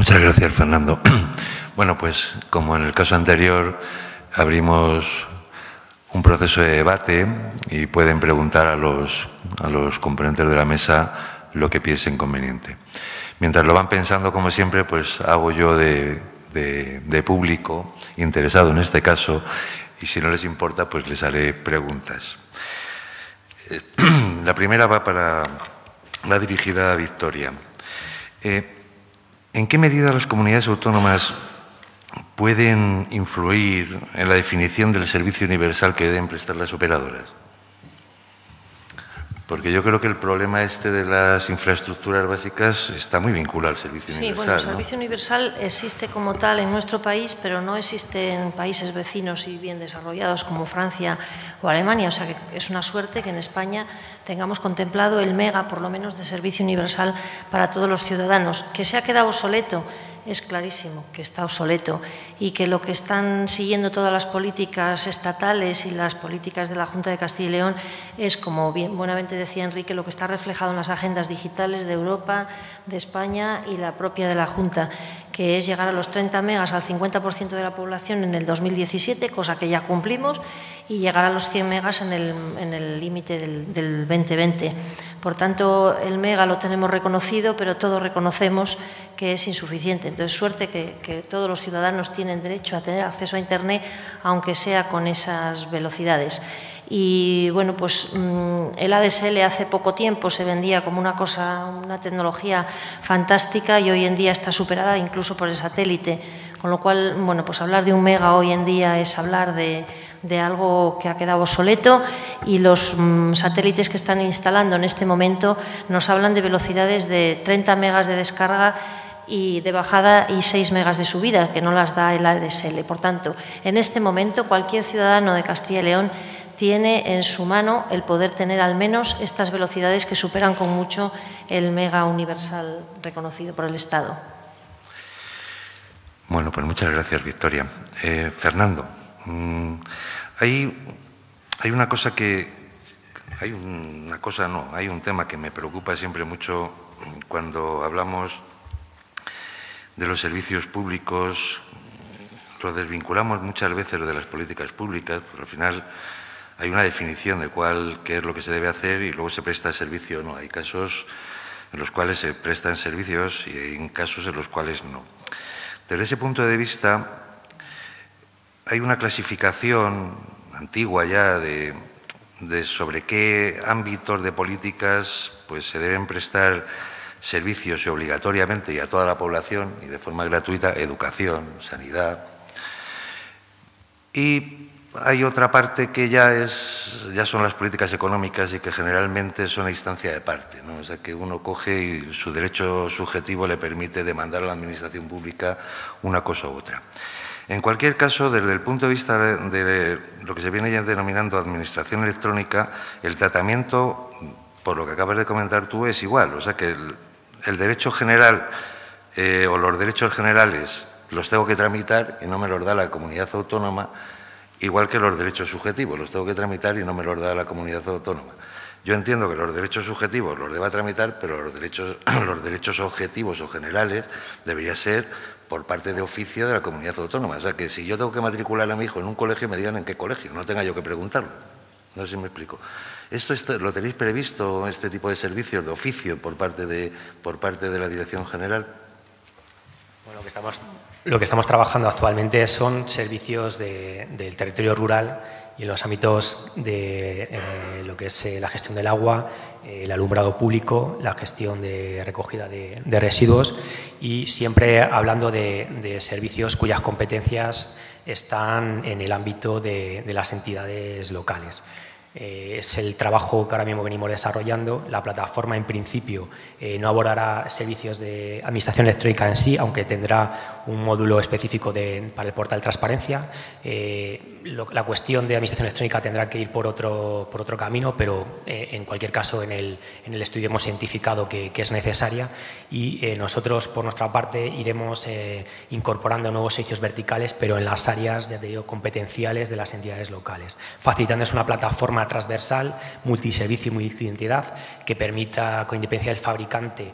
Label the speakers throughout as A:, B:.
A: Muchas gracias, Fernando. Bueno, pues como en el caso anterior, abrimos un proceso de debate y pueden preguntar a los componentes de la mesa lo que piensen conveniente. Mientras lo van pensando, como siempre, pues hago yo de público interesado en este caso y si no les importa, pues les haré preguntas. La primera va dirigida a Victoria. ¿En qué medida las comunidades autónomas pueden influir en la definición del servicio universal que deben prestar las operadoras? Porque yo creo que el problema de las infraestructuras básicas está muy vinculado al servicio universal.
B: Sí, bueno, el servicio universal existe como tal en nuestro país, pero no existe en países vecinos y bien desarrollados como Francia o Alemania. O sea, que es una suerte que en España tengamos contemplado el mega, por lo menos, de servicio universal para todos los ciudadanos. Que se ha quedado obsoleto, es clarísimo que está obsoleto y que lo que están siguiendo todas las políticas estatales y las políticas de la Junta de Castilla y León es, como bien buenamente decía Enrique, lo que está reflejado en las agendas digitales de Europa, de España y la propia de la Junta, que es llegar a los 30 megas al 50% de la población en el 2017, cosa que ya cumplimos, y llegar a los 100 megas en el límite del 2020. Por tanto, el mega lo tenemos reconocido, pero todos reconocemos que es insuficiente. Entonces, suerte que todos los ciudadanos tienen derecho a tener acceso a Internet, aunque sea con esas velocidades. Y, bueno, pues el ADSL hace poco tiempo se vendía como una tecnología fantástica y hoy en día está superada incluso por el satélite. Con lo cual, bueno, pues hablar de un mega hoy en día es hablar de algo que ha quedado obsoleto y los satélites que están instalando en este momento nos hablan de velocidades de 30 megas de descarga y de bajada y 6 megas de subida, que no las da el ADSL. Por tanto, en este momento cualquier ciudadano de Castilla y León tiene en su mano el poder tener al menos estas velocidades que superan con mucho el mega universal reconocido por el Estado.
A: Bueno, pues muchas gracias, Victoria. Fernando, hay un tema que me preocupa siempre mucho cuando hablamos de los servicios públicos, lo desvinculamos muchas veces de las políticas públicas, porque al final hay una definición de qué es lo que se debe hacer y luego se presta servicio o no. Hay casos en los cuales se prestan servicios y hay casos en los cuales no. Desde ese punto de vista, hay una clasificación antigua ya de sobre qué ámbitos de políticas pues, se deben prestar servicios y obligatoriamente y a toda la población y de forma gratuita, educación, sanidad. Y hay otra parte que ya son las políticas económicas y que generalmente son a instancia de parte, ¿no? O sea, que uno coge y su derecho subjetivo le permite demandar a la administración pública una cosa u otra. En cualquier caso, desde el punto de vista de lo que se viene ya denominando administración electrónica, el tratamiento, por lo que acabas de comentar tú, es igual. O sea, que el derecho general o los derechos generales los tengo que tramitar y no me los da la comunidad autónoma, igual que los derechos subjetivos, los tengo que tramitar y no me los da la comunidad autónoma. Yo entiendo que los derechos subjetivos los deba tramitar, pero los derechos objetivos o generales debería ser por parte de oficio de la comunidad autónoma. O sea, que si yo tengo que matricular a mi hijo en un colegio, me digan en qué colegio, no tenga yo que preguntarlo. No sé si me explico. ¿Esto lo tenéis previsto, este tipo de servicios de oficio por parte de la Dirección General?
C: Bueno, lo que estamos trabajando actualmente son servicios del territorio rural y en los ámbitos de lo que es la gestión del agua, el alumbrado público, la gestión de recogida de residuos y siempre hablando de servicios cuyas competencias están en el ámbito de las entidades locales. Es el trabajo que ahora mismo venimos desarrollando. La plataforma, en principio, no abordará servicios de administración electrónica en sí, aunque tendrá un módulo específico para el portal Transparencia. La cuestión de administración electrónica tendrá que ir por otro camino, pero en cualquier caso en el estudio hemos identificado que es necesaria y nosotros, por nuestra parte, iremos incorporando nuevos servicios verticales, pero en las áreas, ya te digo, competenciales de las entidades locales, facilitándoles una plataforma forma transversal, multiservicio y multiidentidad, que permita, con independencia del fabricante,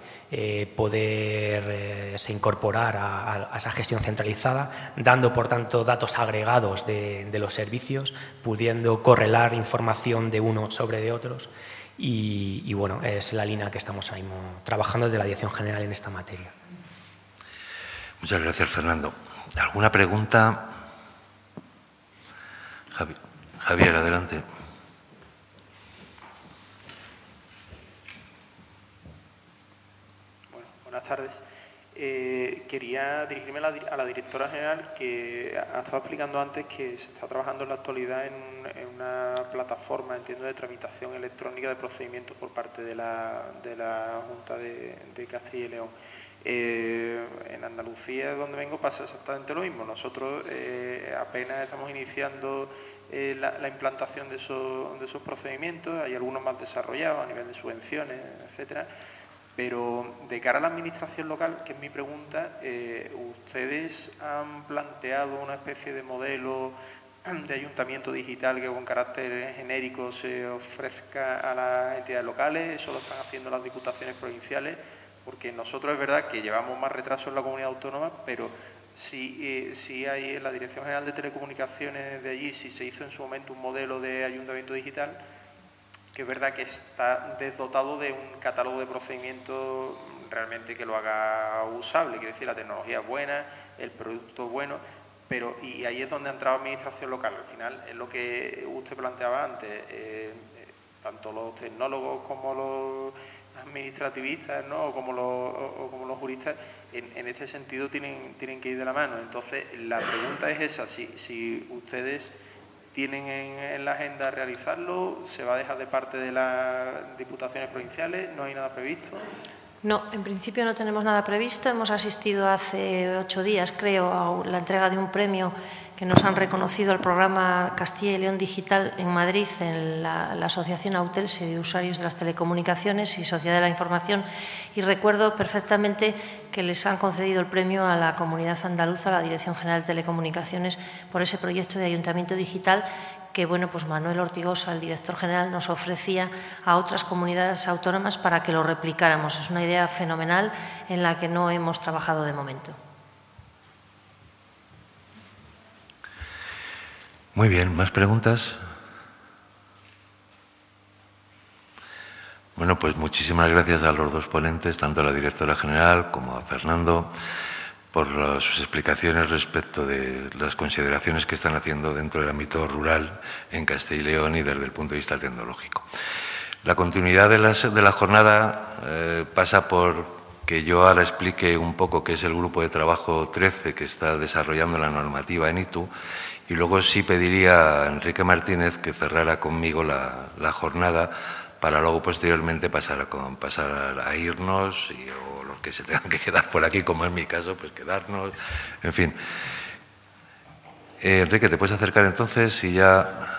C: poderse incorporar a esa gestión centralizada, dando, por tanto, datos agregados de los servicios, pudiendo correlar información de unos sobre de otros. Y bueno, es la línea que estamos ahí trabajando desde la Dirección General en esta materia.
A: Muchas gracias, Fernando. ¿Alguna pregunta? Javier, adelante.
D: Bueno, buenas tardes. Quería dirigirme a la directora general, que ha estado explicando antes que se está trabajando en la actualidad en una plataforma, entiendo, de tramitación electrónica de procedimientos por parte de la Junta de Castilla y León. En Andalucía, donde vengo, pasa exactamente lo mismo. Nosotros apenas estamos iniciando la implantación de esos procedimientos. Hay algunos más desarrollados a nivel de subvenciones, etcétera. Pero de cara a la administración local, que es mi pregunta, ¿ustedes han planteado una especie de modelo de ayuntamiento digital que con carácter genérico se ofrezca a las entidades locales? ¿Eso lo están haciendo las diputaciones provinciales? Porque nosotros es verdad que llevamos más retraso en la comunidad autónoma, pero sí hay en la Dirección General de Telecomunicaciones de allí, sí se hizo en su momento un modelo de ayuntamiento digital, que es verdad que está desdotado de un catálogo de procedimientos realmente que lo haga usable. Quiere decir, la tecnología es buena, el producto es bueno, pero y ahí es donde ha entrado administración local. Al final es lo que usted planteaba antes, tanto los tecnólogos como los administrativistas, ¿no? o como los juristas, en este sentido tienen que ir de la mano. Entonces, la pregunta es esa, si ustedes tienen en la agenda realizarlo, ¿se va a dejar de parte de las diputaciones provinciales? ¿No hay nada previsto?
B: No, en principio no tenemos nada previsto. Hemos asistido hace 8 días, creo, a la entrega de un premio que nos han reconocido al programa Castilla y León Digital en Madrid, en la Asociación Autelsi de Usuarios de las Telecomunicaciones y Sociedad de la Información. Y recuerdo perfectamente que les han concedido el premio a la Comunidad Andaluza, a la Dirección General de Telecomunicaciones, por ese proyecto de ayuntamiento digital que, bueno, pues Manuel Ortigosa, el director general, nos ofrecía a otras comunidades autónomas para que lo replicáramos. Es una idea fenomenal en la que no hemos trabajado de momento.
A: Muy bien, ¿más preguntas? Bueno, pues muchísimas gracias a los dos ponentes, tanto a la directora general como a Fernando, por sus explicaciones respecto de las consideraciones que están haciendo dentro del ámbito rural en Castilla y León y desde el punto de vista tecnológico. La continuidad de la jornada pasa por que yo ahora explique un poco qué es el grupo de trabajo 13 que está desarrollando la normativa en ITU, y luego sí pediría a Enrique Martínez que cerrara conmigo la jornada para luego posteriormente pasar a irnos o los que se tengan que quedar por aquí, como es mi caso, pues quedarnos, en fin. Enrique, ¿te puedes acercar entonces y ya?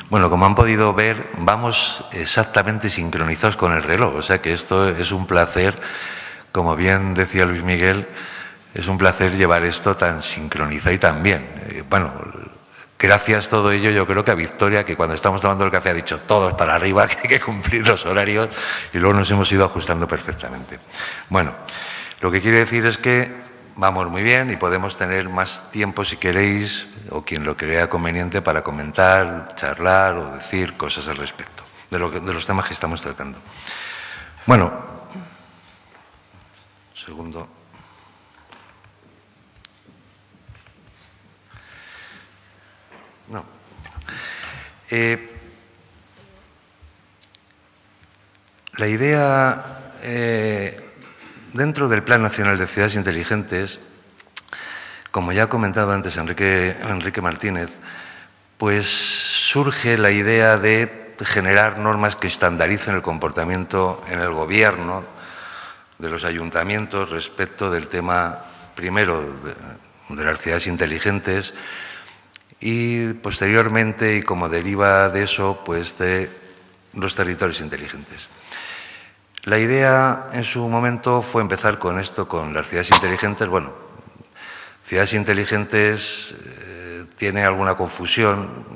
A: Bueno, como han podido ver, vamos exactamente sincronizados con el reloj, o sea que esto es un placer, como bien decía Luis Miguel, es un placer llevar esto tan sincronizado y tan bien. Bueno, gracias a todo ello, yo creo que a Victoria, que cuando estamos tomando el café ha dicho todos para arriba, que hay que cumplir los horarios, y luego nos hemos ido ajustando perfectamente. Bueno, lo que quiero decir es que vamos muy bien y podemos tener más tiempo si queréis, o quien lo crea conveniente, para comentar, charlar o decir cosas al respecto de los temas que estamos tratando. Bueno, segundo. No. La idea dentro del Plan Nacional de Ciudades Inteligentes, como ya ha comentado antes Enrique Martínez, pues surge la idea de generar normas que estandaricen el comportamiento en el gobierno de los ayuntamientos respecto del tema, primero, de las ciudades inteligentes y posteriormente, y como deriva de eso, pues de los territorios inteligentes. La idea en su momento fue empezar con esto, con las ciudades inteligentes. Bueno, ciudades inteligentes tiene alguna confusión.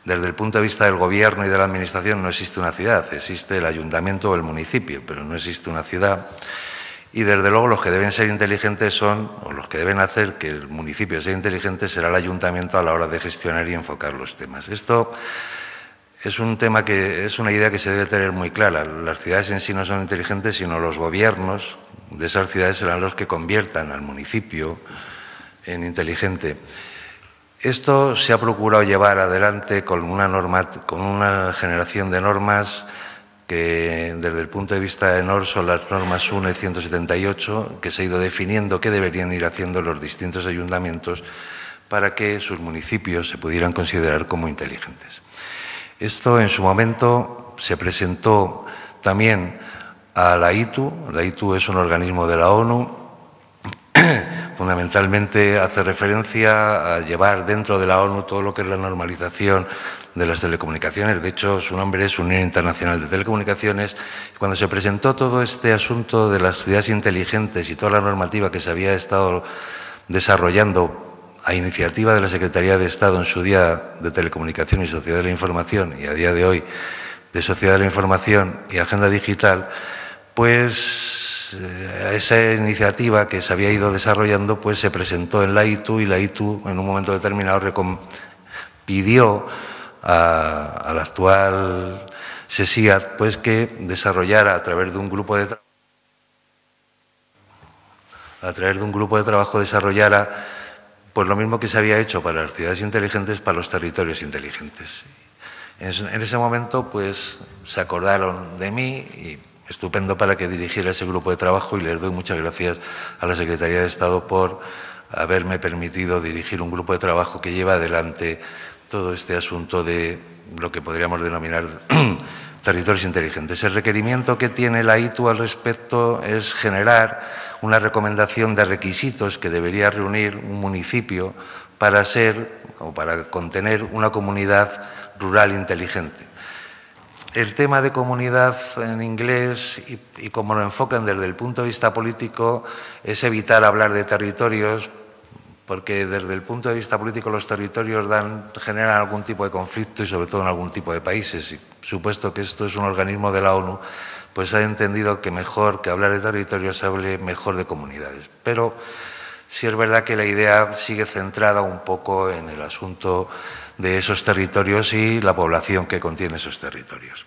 A: Desde el punto de vista del gobierno y de la administración no existe una ciudad, existe el ayuntamiento o el municipio, pero no existe una ciudad. Y desde luego los que deben ser inteligentes son, o los que deben hacer que el municipio sea inteligente, será el ayuntamiento a la hora de gestionar y enfocar los temas. Esto es un tema que es una idea que se debe tener muy clara. Las ciudades en sí no son inteligentes, sino los gobiernos de esas ciudades serán los que conviertan al municipio en inteligente. Esto se ha procurado llevar adelante con una generación de normas que desde el punto de vista de NOR son las normas 1 y 178, que se ha ido definiendo qué deberían ir haciendo los distintos ayuntamientos para que sus municipios se pudieran considerar como inteligentes. Esto en su momento se presentó también a la ITU. La ITU es un organismo de la ONU, fundamentalmente hace referencia a llevar dentro de la ONU todo lo que es la normalización de las telecomunicaciones. De hecho, su nombre es Unión Internacional de Telecomunicaciones. Cuando se presentó todo este asunto de las ciudades inteligentes y toda la normativa que se había estado desarrollando a iniciativa de la Secretaría de Estado en su día de Telecomunicación y Sociedad de la Información, y a día de hoy de Sociedad de la Información y Agenda Digital, pues esa iniciativa que se había ido desarrollando pues se presentó en la ITU, y la ITU en un momento determinado pidió al actual SESIAT pues que desarrollara a través de un grupo de trabajo desarrollara pues lo mismo que se había hecho para las ciudades inteligentes, para los territorios inteligentes. En ese momento pues se acordaron de mí y estupendo para que dirigiera ese grupo de trabajo, y les doy muchas gracias a la Secretaría de Estado por haberme permitido dirigir un grupo de trabajo que lleva adelante todo este asunto de lo que podríamos denominar territorios inteligentes. El requerimiento que tiene la ITU al respecto es generar una recomendación de requisitos que debería reunir un municipio para ser o para contener una comunidad rural inteligente. El tema de comunidad en inglés y como lo enfocan desde el punto de vista político es evitar hablar de territorios, porque desde el punto de vista político los territorios generan algún tipo de conflicto y sobre todo en algún tipo de países. Y supuesto que esto es un organismo de la ONU, pues ha entendido que mejor que hablar de territorios se hable mejor de comunidades. Pero sí es verdad que la idea sigue centrada un poco en el asunto de esos territorios y la población que contiene esos territorios.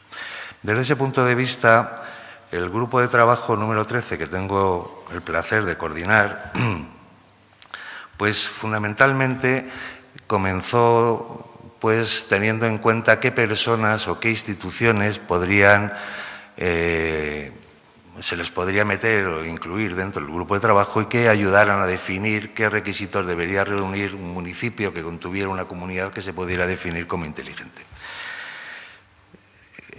A: Desde ese punto de vista, el grupo de trabajo número 13, que tengo el placer de coordinar, pues fundamentalmente comenzó pues teniendo en cuenta qué personas o qué instituciones se les podría meter o incluir dentro del grupo de trabajo y que ayudaran a definir qué requisitos debería reunir un municipio que contuviera una comunidad que se pudiera definir como inteligente.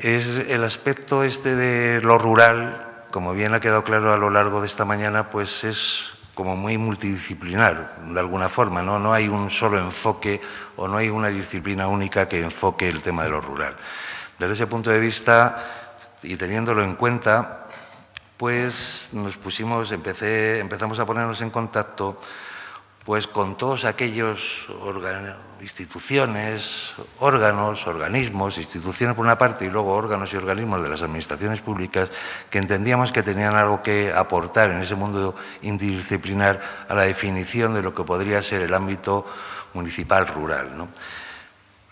A: Es el aspecto este de lo rural, como bien ha quedado claro a lo largo de esta mañana, pues es como muy multidisciplinar de alguna forma, ¿no? No hay un solo enfoque o no hay una disciplina única que enfoque el tema de lo rural. Desde ese punto de vista y teniéndolo en cuenta, pues empezamos a ponernos en contacto pues con todos aquellos instituciones, organismos, instituciones por una parte y luego órganos y organismos de las administraciones públicas que entendíamos que tenían algo que aportar en ese mundo interdisciplinar a la definición de lo que podría ser el ámbito municipal rural, ¿no?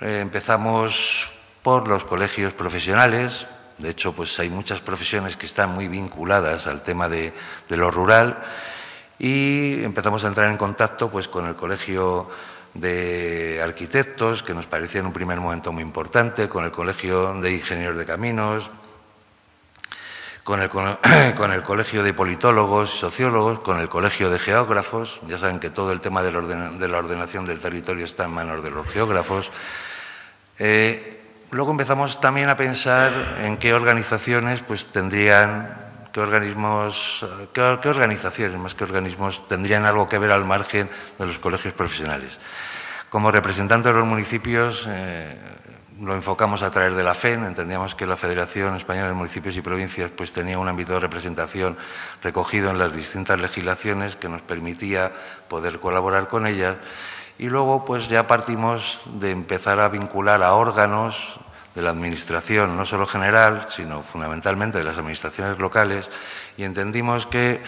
A: Empezamos por los colegios profesionales. De hecho, pues hay muchas profesiones que están muy vinculadas al tema de lo rural, y empezamos a entrar en contacto pues con el Colegio de Arquitectos, que nos parecía en un primer momento muy importante, con el Colegio de Ingenieros de Caminos, con el Colegio de Politólogos y Sociólogos, con el Colegio de Geógrafos. Ya saben que todo el tema de la ordenación del territorio está en manos de los geógrafos. Luego empezamos también a pensar en qué organizaciones pues tendrían qué organizaciones, más que organismos, tendrían algo que ver al margen de los colegios profesionales. Como representante de los municipios, lo enfocamos a través de la FEN, entendíamos que la Federación Española de Municipios y Provincias pues, tenía un ámbito de representación recogido en las distintas legislaciones que nos permitía poder colaborar con ellas, y luego pues ya partimos de empezar a vincular a órganos de la Administración, no solo general, sino fundamentalmente de las administraciones locales, y entendimos que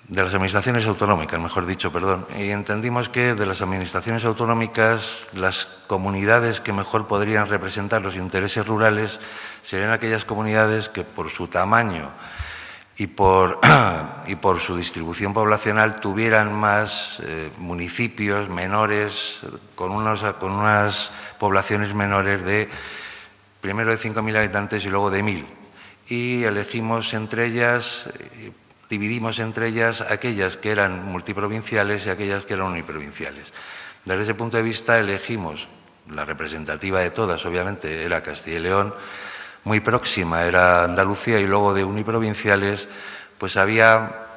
A: de las administraciones autonómicas, mejor dicho, perdón, y entendimos que de las administraciones autonómicas las comunidades que mejor podrían representar los intereses rurales serían aquellas comunidades que por su tamaño y por su distribución poblacional tuvieran más municipios menores, con unas poblaciones menores de primero de 5.000 habitantes y luego de 1.000. Y elegimos entre ellas, dividimos entre ellas aquellas que eran multiprovinciales y aquellas que eran uniprovinciales. Desde ese punto de vista elegimos, la representativa de todas obviamente era Castilla y León, muy próxima era Andalucía, y luego de uniprovinciales pues había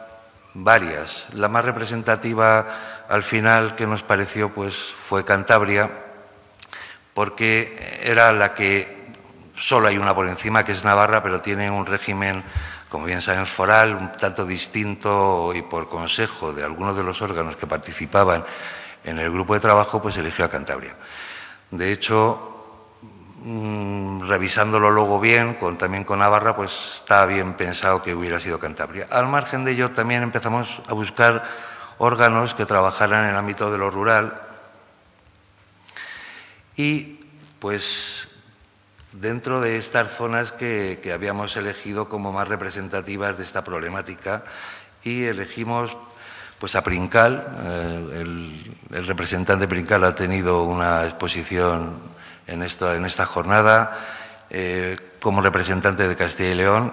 A: varias. La más representativa al final que nos pareció pues fue Cantabria, porque era la que solo hay una por encima, que es Navarra, pero tiene un régimen, como bien saben, foral, un tanto distinto, y por consejo de algunos de los órganos que participaban en el grupo de trabajo, pues eligió a Cantabria. De hecho, revisándolo luego bien, también con Navarra, pues está bien pensado que hubiera sido Cantabria. Al margen de ello, también empezamos a buscar órganos que trabajaran en el ámbito de lo rural y, pues, dentro de estas zonas que habíamos elegido como más representativas de esta problemática, y elegimos pues a Princal. El representante de Princal ha tenido una exposición en esta jornada como representante de Castilla y León,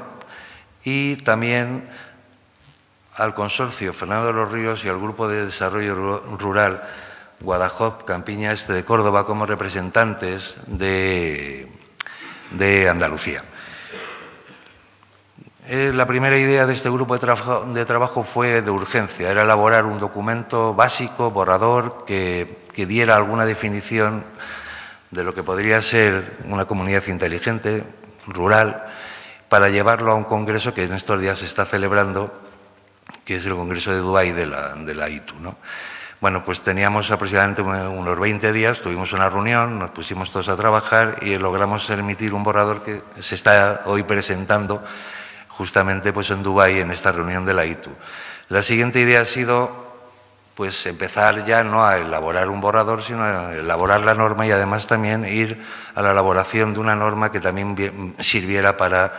A: y también al consorcio Fernando de los Ríos y al Grupo de Desarrollo Rural Guadajoz Campiña Este de Córdoba como representantes de Andalucía. La primera idea de este grupo de trabajo fue de urgencia, era elaborar un documento básico, borrador, que diera alguna definición de lo que podría ser una comunidad inteligente, rural, para llevarlo a un congreso que en estos días se está celebrando, que es el Congreso de Dubái de la ITU, ¿no? Bueno, pues teníamos aproximadamente unos 20 días, tuvimos una reunión, nos pusimos todos a trabajar y logramos emitir un borrador que se está hoy presentando justamente pues en Dubái, en esta reunión de la ITU. La siguiente idea ha sido pues empezar ya no a elaborar un borrador, sino a elaborar la norma, y además también ir a la elaboración de una norma que también sirviera para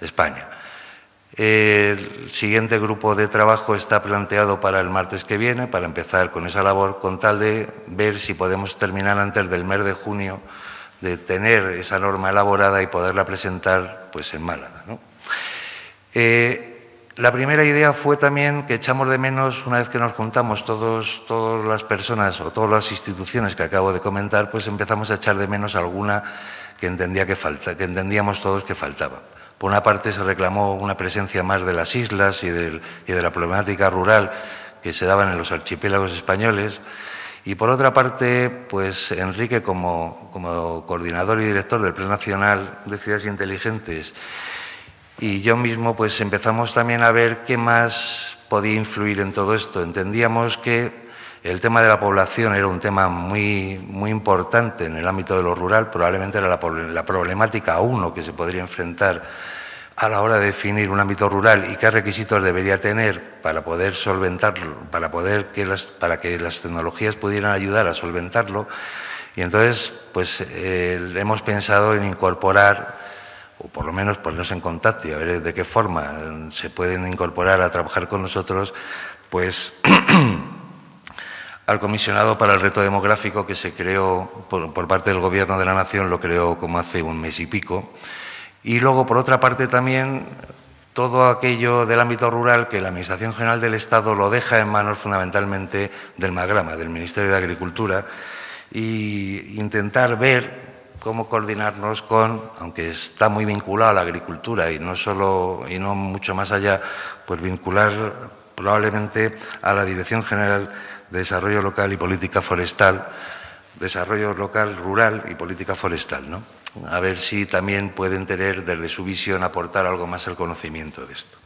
A: España. El siguiente grupo de trabajo está planteado para el martes que viene, para empezar con esa labor, con tal de ver si podemos terminar antes del mes de junio, de tener esa norma elaborada y poderla presentar pues en Málaga, ¿no? La primera idea fue también que echamos de menos, una vez que nos juntamos todas las personas o todas las instituciones que acabo de comentar, pues empezamos a echar de menos alguna que entendíamos todos que faltaba. Por una parte se reclamó una presencia más de las islas y de la problemática rural que se daban en los archipiélagos españoles, y por otra parte, pues Enrique como coordinador y director del Plan Nacional de Ciudades Inteligentes, y yo mismo pues empezamos también a ver qué más podía influir en todo esto. Entendíamos que el tema de la población era un tema muy importante en el ámbito de lo rural, probablemente era la problemática uno que se podría enfrentar a la hora de definir un ámbito rural y qué requisitos debería tener para poder solventarlo, para que las tecnologías pudieran ayudar a solventarlo. Y entonces pues hemos pensado en incorporar, o por lo menos ponernos en contacto y a ver de qué forma se pueden incorporar a trabajar con nosotros, pues al comisionado para el reto demográfico que se creó por parte del Gobierno de la Nación, lo creó como hace un mes y pico. Y luego, por otra parte, también todo aquello del ámbito rural que la Administración General del Estado lo deja en manos fundamentalmente del MAGRAMA, del Ministerio de Agricultura, y intentar ver cómo coordinarnos con, aunque está muy vinculado a la agricultura y no mucho más allá, pues vincular probablemente a la Dirección General de Desarrollo Local y Política Forestal, Desarrollo Local, Rural y Política Forestal, ¿no? A ver si también pueden tener, desde su visión, aportar algo más al conocimiento de esto.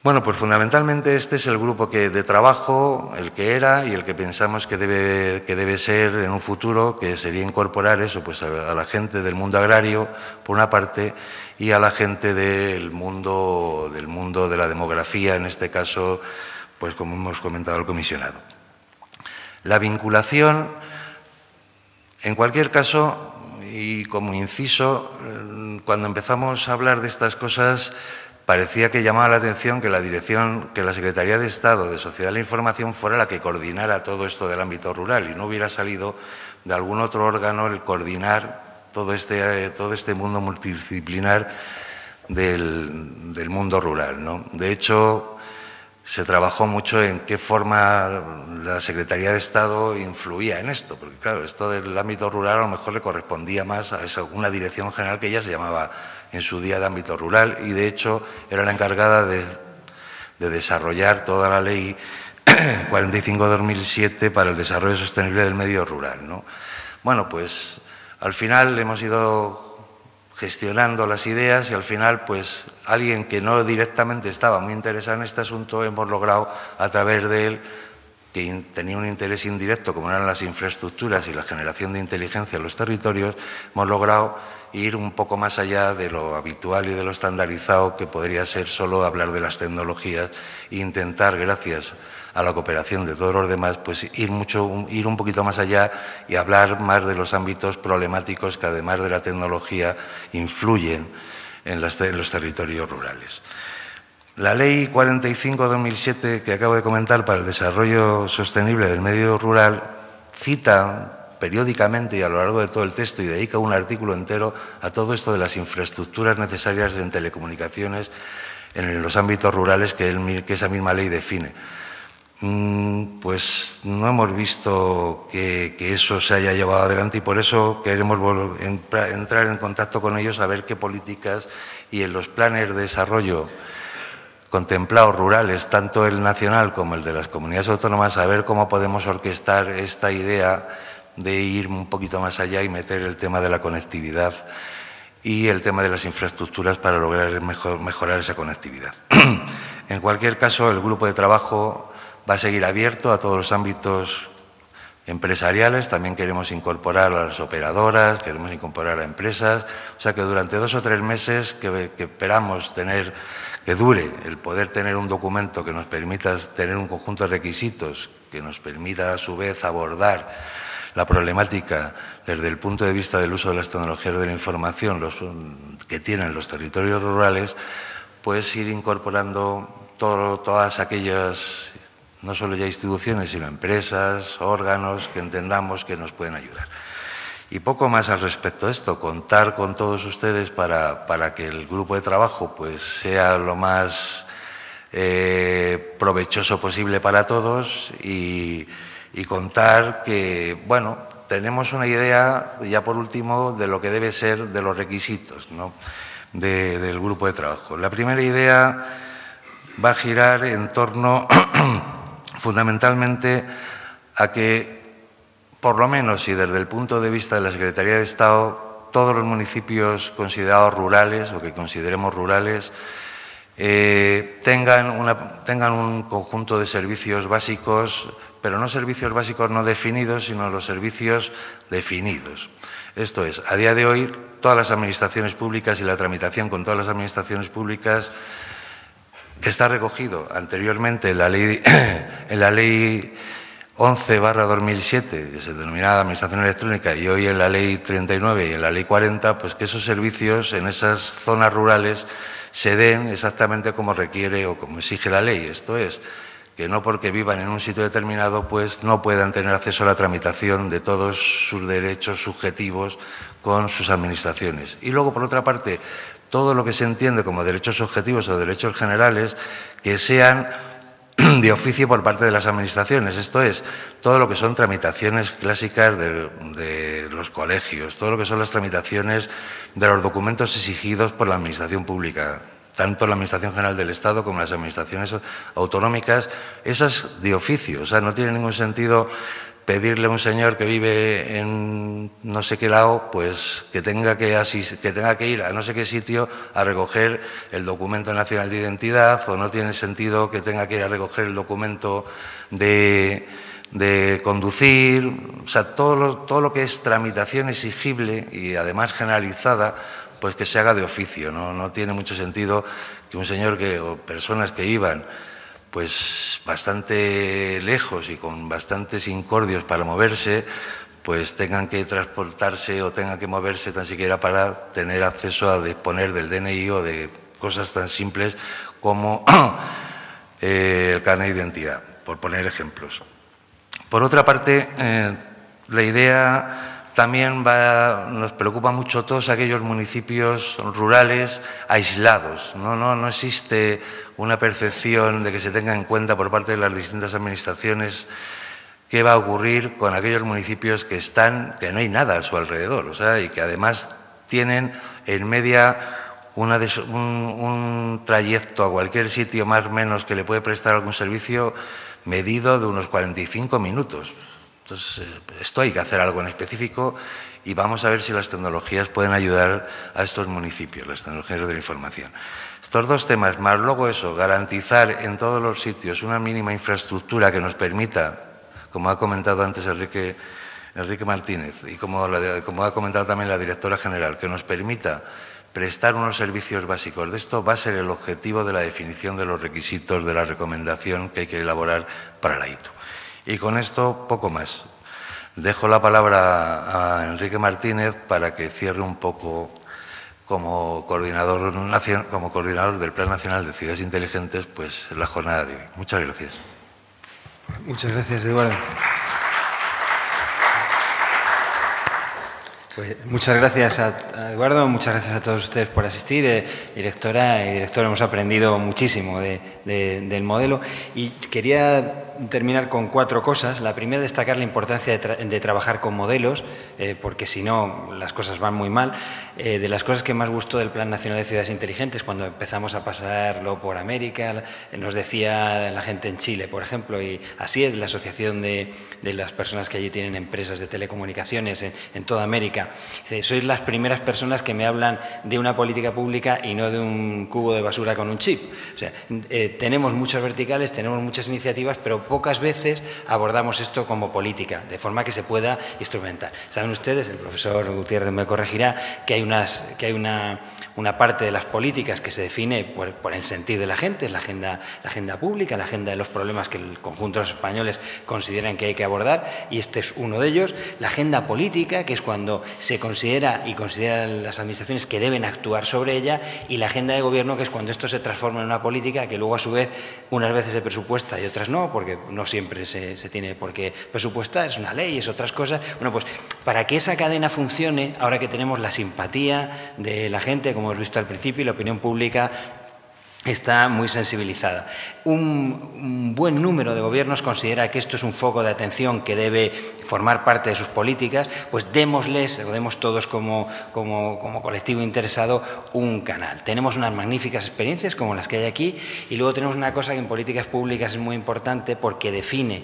A: Bueno, pues fundamentalmente este es el grupo de trabajo, el que era y el que pensamos que debe ser en un futuro, que sería incorporar eso, pues a la gente del mundo agrario, por una parte, y a la gente del mundo de la demografía, en este caso, pues como hemos comentado el comisionado. La vinculación, en cualquier caso, y como inciso, cuando empezamos a hablar de estas cosas, parecía que llamaba la atención que la Secretaría de Estado de Sociedad de la Información fuera la que coordinara todo esto del ámbito rural y no hubiera salido de algún otro órgano el coordinar todo este mundo multidisciplinar del mundo rural, ¿no? De hecho, se trabajó mucho en qué forma la Secretaría de Estado influía en esto, porque claro, esto del ámbito rural a lo mejor le correspondía más a una dirección general que ya se llamaba en su día de ámbito rural y de hecho era la encargada de desarrollar toda la ley 45/2007 para el desarrollo sostenible del medio rural, ¿no? Bueno, pues al final hemos ido gestionando las ideas y al final, pues alguien que no directamente estaba muy interesado en este asunto, hemos logrado a través de él, que tenía un interés indirecto como eran las infraestructuras y la generación de inteligencia en los territorios, hemos logrado ir un poco más allá de lo habitual y de lo estandarizado que podría ser solo hablar de las tecnologías e intentar, gracias a la cooperación de todos los demás, pues ir un poquito más allá y hablar más de los ámbitos problemáticos que además de la tecnología influyen en los territorios rurales. La Ley 45/2007 que acabo de comentar para el desarrollo sostenible del medio rural cita periódicamente y a lo largo de todo el texto y dedica un artículo entero a todo esto de las infraestructuras necesarias en telecomunicaciones en los ámbitos rurales que esa misma ley define. Pues no hemos visto que eso se haya llevado adelante y por eso queremos entrar en contacto con ellos a ver qué políticas y en los planes de desarrollo contemplados rurales, tanto el nacional como el de las comunidades autónomas, a ver cómo podemos orquestar esta idea de ir un poquito más allá y meter el tema de la conectividad y el tema de las infraestructuras para lograr mejorar esa conectividad. En cualquier caso, el grupo de trabajo va a seguir abierto a todos los ámbitos empresariales, también queremos incorporar a las operadoras, queremos incorporar a empresas, o sea que durante 2 o 3 meses que esperamos que dure el poder tener un documento que nos permita tener un conjunto de requisitos, que nos permita a su vez abordar la problemática desde el punto de vista del uso de las tecnologías de la información que tienen los territorios rurales, pues ir incorporando todas aquellas, no solo ya instituciones, sino empresas, órganos que entendamos que nos pueden ayudar. Y poco más al respecto de esto, contar con todos ustedes para que el grupo de trabajo pues sea lo más provechoso posible para todos y contar que, bueno, tenemos una idea, ya por último, de lo que debe ser de los requisitos, ¿no?, del grupo de trabajo. La primera idea va a girar en torno fundamentalmente a que, por lo menos y desde el punto de vista de la Secretaría de Estado, todos los municipios considerados rurales o que consideremos rurales tengan un conjunto de servicios básicos, pero no servicios básicos no definidos, sino los servicios definidos. Esto es, a día de hoy, todas las administraciones públicas y la tramitación con todas las administraciones públicas, que está recogido anteriormente en la ley 11/2007, que se denominaba Administración Electrónica, y hoy en la Ley 39 y en la Ley 40, pues que esos servicios en esas zonas rurales se den exactamente como requiere o como exige la ley. Esto es, que no porque vivan en un sitio determinado, pues no puedan tener acceso a la tramitación de todos sus derechos subjetivos con sus administraciones. Y luego, por otra parte, todo lo que se entiende como derechos subjetivos o derechos generales, que sean de oficio por parte de las administraciones. Esto es, todo lo que son tramitaciones clásicas de los colegios, todo lo que son las tramitaciones de los documentos exigidos por la Administración pública, tanto la Administración General del Estado como las administraciones autonómicas, esas de oficio. O sea, no tiene ningún sentido pedirle a un señor que vive en no sé qué lado, pues que tenga que ir a no sé qué sitio a recoger el documento nacional de identidad, o no tiene sentido que tenga que ir a recoger el documento de conducir. O sea, todo lo que es tramitación exigible y además generalizada, pues que se haga de oficio. No tiene mucho sentido que un señor o personas que iban pues bastante lejos y con bastantes incordios para moverse, pues tengan que transportarse o tengan que moverse tan siquiera para tener acceso a disponer del DNI o de cosas tan simples como el carnet de identidad, por poner ejemplos. Por otra parte, la idea también nos preocupa mucho a todos aquellos municipios rurales aislados. No existe una percepción de que se tenga en cuenta por parte de las distintas administraciones qué va a ocurrir con aquellos municipios que no hay nada a su alrededor, o sea, y que además tienen en media un trayecto a cualquier sitio más o menos que le puede prestar algún servicio medido de unos 45 minutos. Entonces, esto hay que hacer algo en específico y vamos a ver si las tecnologías pueden ayudar a estos municipios, las tecnologías de la información. Estos dos temas, más luego eso, garantizar en todos los sitios una mínima infraestructura que nos permita, como ha comentado antes Enrique Martínez y como ha comentado también la directora general, que nos permita prestar unos servicios básicos. De esto va a ser el objetivo de la definición de los requisitos de la recomendación que hay que elaborar para la ITU. Y con esto, poco más. Dejo la palabra a Enrique Martínez para que cierre un poco como coordinador del Plan Nacional de Ciudades Inteligentes, pues la jornada de hoy. Muchas gracias.
E: Muchas gracias, Eduardo. Pues muchas gracias a Eduardo, muchas gracias a todos ustedes por asistir. Directora y director, hemos aprendido muchísimo del modelo y quería terminar con 4 cosas. La primera, destacar la importancia de trabajar con modelos, porque si no, las cosas van muy mal. De las cosas que más gustó del Plan Nacional de Ciudades Inteligentes, cuando empezamos a pasarlo por América, nos decía la gente en Chile, por ejemplo, y así es la asociación de las personas que allí tienen empresas de telecomunicaciones en toda América. Dice, sois las primeras personas que me hablan de una política pública y no de un cubo de basura con un chip. O sea, tenemos muchas verticales, tenemos muchas iniciativas, pero pocas veces abordamos esto como política, de forma que se pueda instrumentar. Saben ustedes, el profesor Gutiérrez me corregirá, que hay una parte de las políticas que se define por el sentir de la gente, es la agenda pública, la agenda de los problemas que el conjunto de los españoles consideran que hay que abordar, y este es uno de ellos. La agenda política, que es cuando se considera y consideran las administraciones que deben actuar sobre ella, y la agenda de gobierno, que es cuando esto se transforma en una política que luego a su vez unas veces se presupuesta y otras no, porque no siempre se tiene por qué presupuestar, es una ley, es otras cosas. Bueno, pues para que esa cadena funcione, ahora que tenemos la simpatía de la gente, como hemos visto al principio, y la opinión pública está muy sensibilizada. Un buen número de gobiernos considera que esto es un foco de atención que debe formar parte de sus políticas, pues démosles, o demos todos como colectivo interesado, un canal. Tenemos unas magníficas experiencias como las que hay aquí, y luego tenemos una cosa que en políticas públicas es muy importante porque define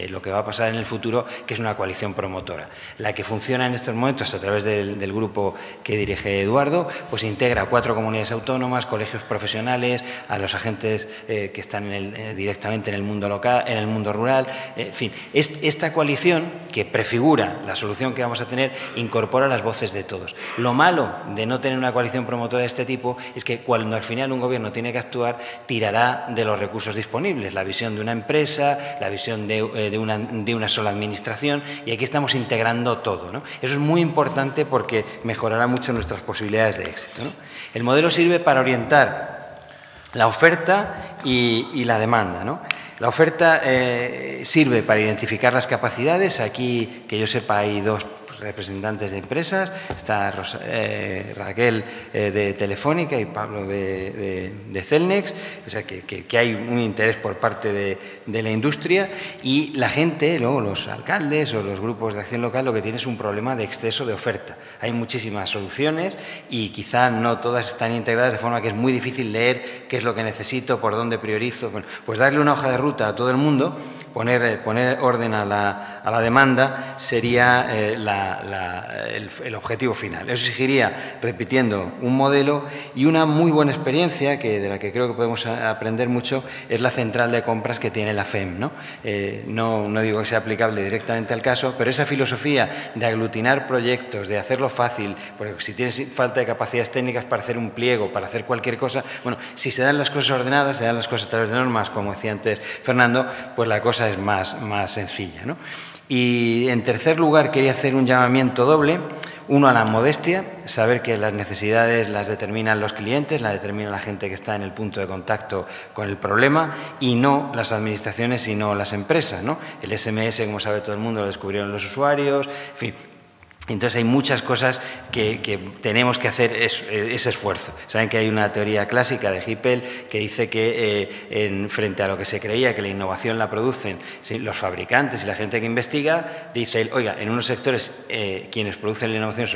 E: lo que va a pasar en el futuro, que es una coalición promotora. La que funciona en estos momentos a través del grupo que dirige Eduardo, pues integra a 4 comunidades autónomas, colegios profesionales, a los agentes que están directamente en el mundo local, en el mundo rural. En fin, esta coalición que prefigura la solución que vamos a tener incorpora las voces de todos. Lo malo de no tener una coalición promotora de este tipo es que cuando al final un gobierno tiene que actuar, tirará de los recursos disponibles, la visión de una empresa, la visión de una sola administración, y aquí estamos integrando todo, ¿no? Eso es muy importante porque mejorará mucho nuestras posibilidades de éxito, ¿no? El modelo sirve para orientar la oferta y la demanda, ¿no? La oferta sirve para identificar las capacidades. Aquí, que yo sepa, hay 2 los representantes de empresas, está Raquel de Telefónica y Pablo de Celnex, o sea que hay un interés por parte de la industria, y la gente, luego los alcaldes o los grupos de acción local, lo que tiene es un problema de exceso de oferta. Hay muchísimas soluciones y quizá no todas están integradas, de forma que es muy difícil leer qué es lo que necesito, por dónde priorizo. Bueno, pues darle una hoja de ruta a todo el mundo, poner orden a la demanda, sería el objetivo final. Eso exigiría, repitiendo, un modelo, y una muy buena experiencia, de la que creo que podemos aprender mucho, es la central de compras que tiene la FEM, ¿no? No digo que sea aplicable directamente al caso, pero esa filosofía de aglutinar proyectos, de hacerlo fácil, porque si tienes falta de capacidades técnicas para hacer un pliego, para hacer cualquier cosa, bueno, si se dan las cosas ordenadas, se dan las cosas a través de normas, como decía antes Fernando, pues la cosa es más sencilla, ¿no? Y en tercer lugar quería hacer un llamamiento doble. Uno, a la modestia, saber que las necesidades las determinan los clientes, las determina la gente que está en el punto de contacto con el problema, y no las administraciones, sino las empresas, ¿no? El SMS, como sabe todo el mundo, lo descubrieron los usuarios, en fin. Entonces hay muchas cosas que tenemos que hacer ese esfuerzo. Saben que hay una teoría clásica de Hippel que dice que frente a lo que se creía que la innovación la producen los fabricantes y la gente que investiga, dice él, oiga, en unos sectores quienes producen la innovación son